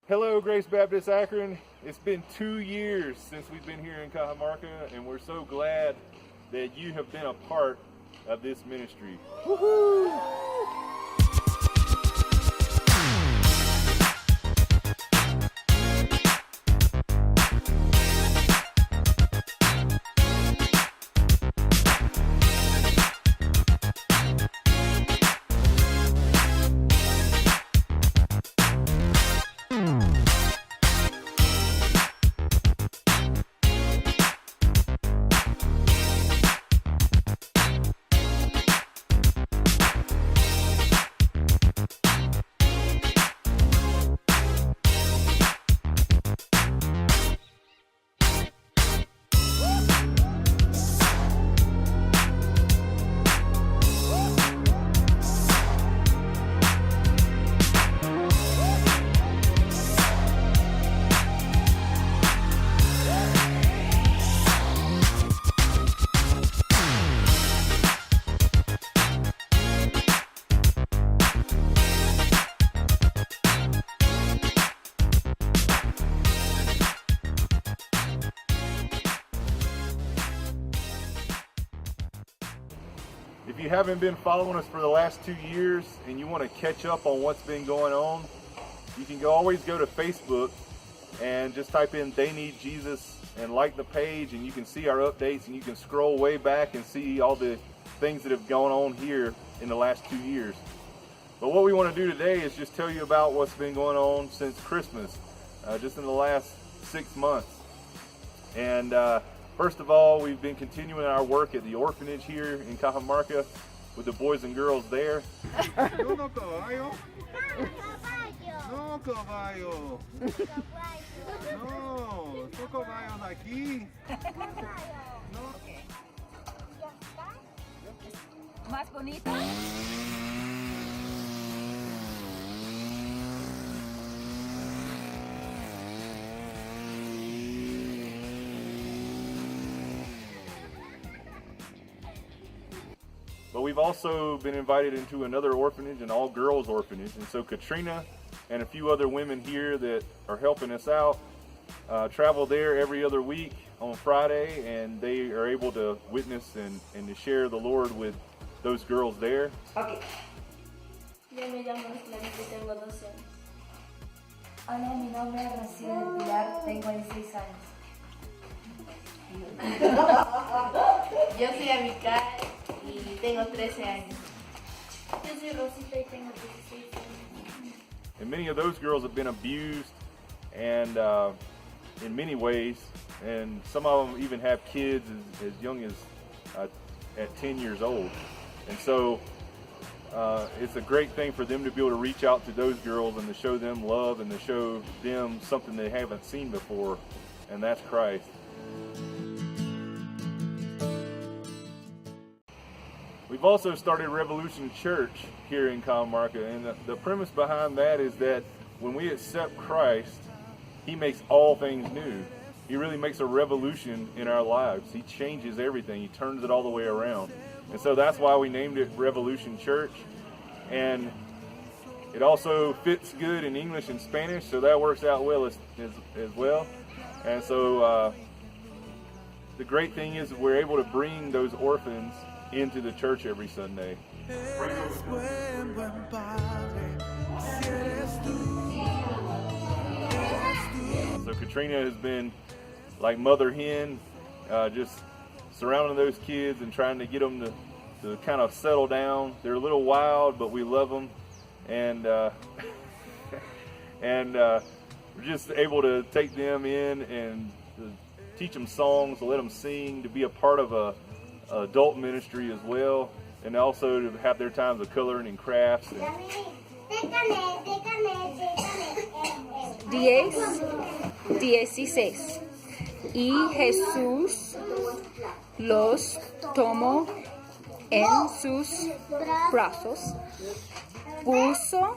Hello, Grace Baptist Akron. It's been 2 years since we've been here in Cajamarca, and we're so glad that you have been a part of this ministry. Woohoo! If you haven't been following us for the last 2 years and you want to catch up on what's been going on, you can always go to Facebook and just type in They Need Jesus and like the page, and you can see our updates, and you can scroll way back and see all the things that have gone on here in the last 2 years. But what we want to do today is just tell you about what's been going on since Christmas, just in the last 6 months. And first of all, we've been continuing our work at the orphanage here in Cajamarca with the boys and girls there. Yo no caballo. No caballo. No, estos caballos aquí. No. Más bonito. But we've also been invited into another orphanage, an all-girls orphanage. And so Katrina and a few other women here that are helping us out travel there every other week on Friday, and they are able to witness and to share the Lord with those girls there. Ok. Yo me llamo Clarita y tengo 12 años. Hola, mi nombre es Rocío del Pilar, tengo 16 años. Yo soy Amical y tengo 13 años. Yo soy Rosita y tengo 16 años. And many of those girls have been abused and in many ways, and some of them even have kids as young as at 10 years old. And so it's a great thing for them to be able to reach out to those girls and to show them love and to show them something they haven't seen before, and that's Christ. We've also started Revolution Church here in Cajamarca, and the premise behind that is that when we accept Christ, He makes all things new. He really makes a revolution in our lives. He changes everything. He turns it all the way around. And so that's why we named it Revolution Church. And it also fits good in English and Spanish, so that works out well as well. And so the great thing is that we're able to bring those orphans into the church every Sunday. So Katrina has been like mother hen, just surrounding those kids and trying to get them to kind of settle down. They're a little wild, but we love them, and we're just able to take them in and to teach them songs, to let them sing, to be a part of a adult ministry as well, and also to have their times of coloring and crafts. 16. Y Jesús los tomó en sus brazos, puso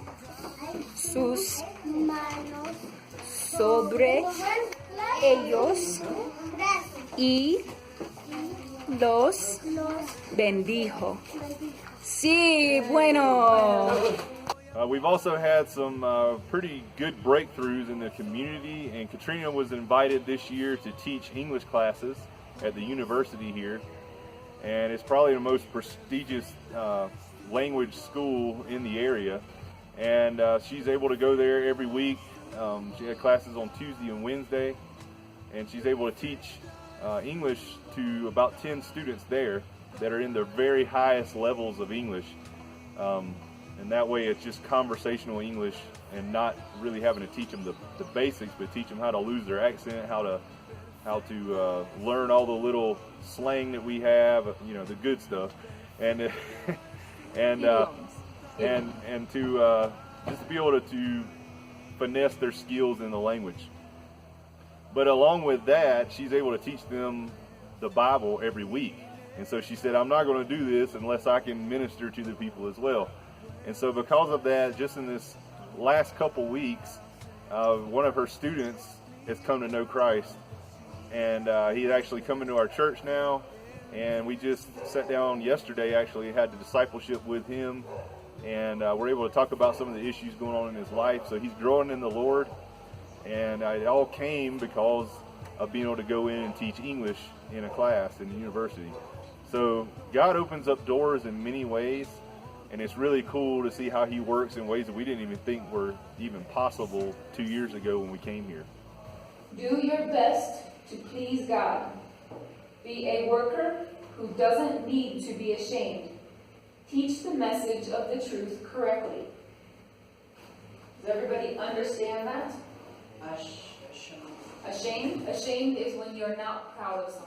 sus manos sobre ellos y los bendijo. Sí, bueno. We've also had some pretty good breakthroughs in the community, and Katrina was invited this year to teach English classes at the university here, and it's probably the most prestigious language school in the area, and she's able to go there every week. She had classes on Tuesday and Wednesday, and she's able to teach English to about 10 students there that are in the very highest levels of English. And that way it's just conversational English and not really having to teach them the basics, but teach them how to lose their accent, how to learn all the little slang that we have, you know, the good stuff, and and to just be able to finesse their skills in the language. But along with that, she's able to teach them the Bible every week. And so she said, I'm not going to do this unless I can minister to the people as well. And so because of that, just in this last couple weeks, one of her students has come to know Christ. And he's actually coming to our church now. And we just sat down yesterday, actually had the discipleship with him. And we're able to talk about some of the issues going on in his life. So he's growing in the Lord. And it all came because of being able to go in and teach English in a class in the university. So God opens up doors in many ways, and it's really cool to see how he works in ways that we didn't even think were even possible 2 years ago when we came here. Do your best to please God. Be a worker who doesn't need to be ashamed. Teach the message of the truth correctly. Does everybody understand that? Ashamed? Ashamed is when you're not proud of something.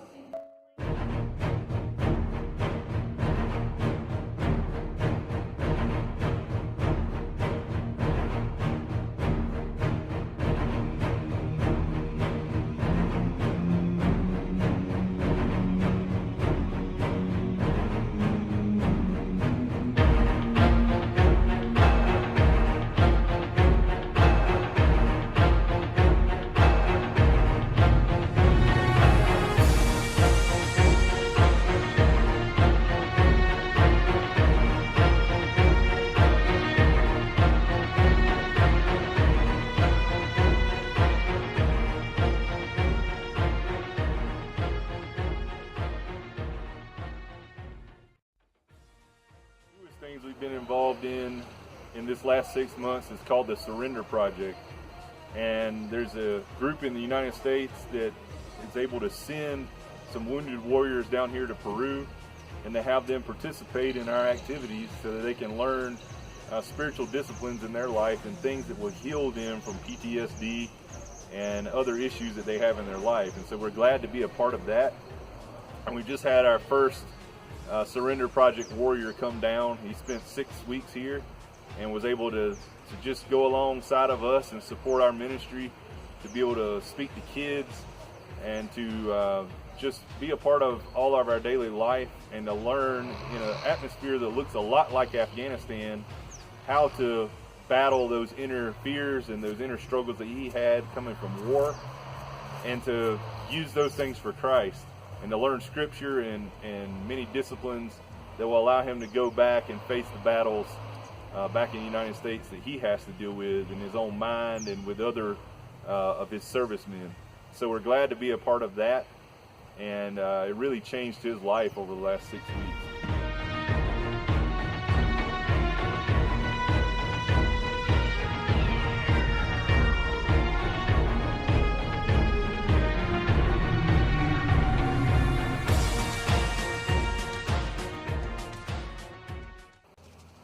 Things we've been involved in this last 6 months is called the Surrender Project, and there's a group in the United States that is able to send some wounded warriors down here to Peru, and to have them participate in our activities so that they can learn spiritual disciplines in their life and things that will heal them from PTSD and other issues that they have in their life. And so we're glad to be a part of that. And we just had our first Surrender Project warrior come down. He spent 6 weeks here and was able to just go alongside of us and support our ministry, to be able to speak to kids and to just be a part of all of our daily life, and to learn in an atmosphere that looks a lot like Afghanistan how to battle those inner fears and those inner struggles that he had coming from war, and to use those things for Christ, and to learn scripture and many disciplines that will allow him to go back and face the battles back in the United States that he has to deal with in his own mind and with other of his servicemen. So we're glad to be a part of that, and it really changed his life over the last 6 weeks.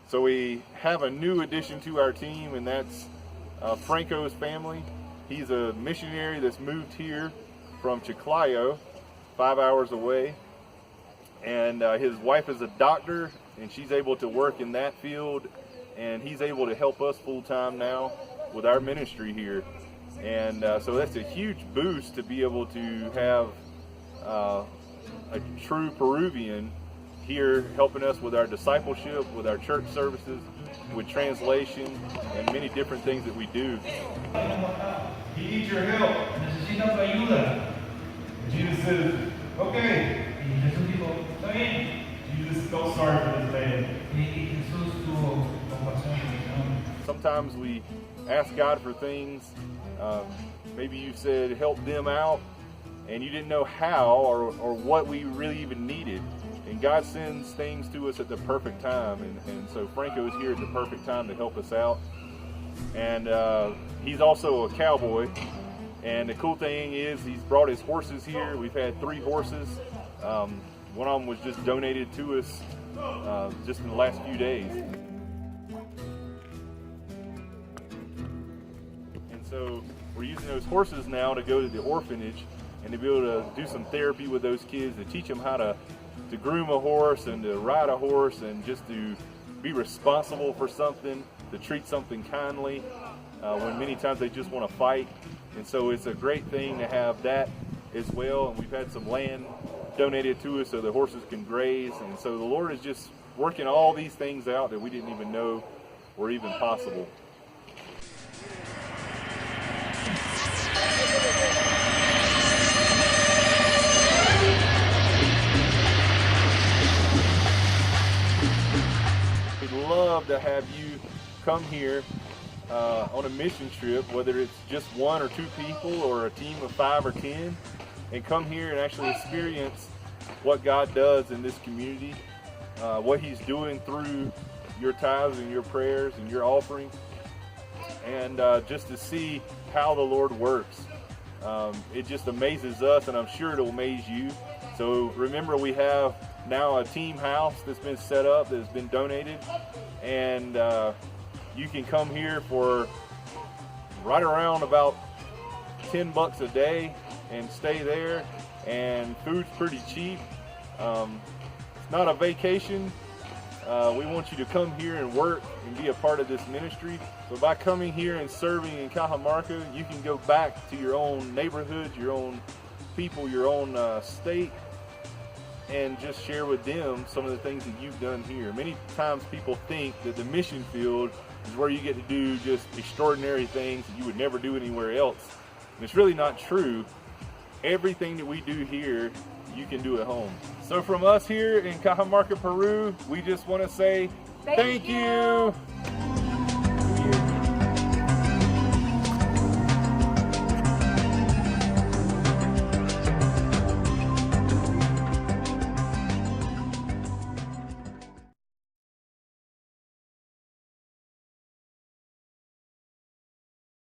So we have a new addition to our team, and that's Franco's family. He's a missionary that's moved here from Chiclayo, 5 hours away. And his wife is a doctor, and she's able to work in that field, and he's able to help us full time now with our ministry here. And so that's a huge boost to be able to have a true Peruvian here helping us with our discipleship, with our church services, with translation, and many different things that we do. He needs your help. Necesita tu ayuda. Jesus says, okay. Y Jesús dijo, está bien. Jesus felt sorry for this man. Y Jesús tuvo compasión. sometimes we ask God for things. Maybe you said help them out, and you didn't know how or what we really even needed. And God sends things to us at the perfect time. And so Franco is here at the perfect time to help us out. And he's also a cowboy. And the cool thing is he's brought his horses here. We've had 3 horses. One of them was just donated to us just in the last few days. And so we're using those horses now to go to the orphanage and to be able to do some therapy with those kids, to teach them how to groom a horse and to ride a horse and just to be responsible for something, to treat something kindly when many times they just want to fight. And so it's a great thing to have that as well. And we've had some land donated to us so the horses can graze. And so the Lord is just working all these things out that we didn't even know were even possible. We'd love to have you come here on a mission trip, whether it's just 1 or 2 people or a team of 5 or 10, and come here and actually experience what God does in this community, what He's doing through your tithes and your prayers and your offering, and just to see how the Lord works. It just amazes us, and I'm sure it'll amaze you. So remember, we have now a team house that's been set up, that's been donated, and you can come here for right around about $10 a day and stay there, and food's pretty cheap. It's not a vacation. We want you to come here and work and be a part of this ministry. So by coming here and serving in Cajamarca, you can go back to your own neighborhood, your own people, your own state, and just share with them some of the things that you've done here. Many times people think that the mission field is where you get to do just extraordinary things that you would never do anywhere else. And it's really not true. Everything that we do here, you can do at home. So from us here in Cajamarca, Peru, we just want to say thank you.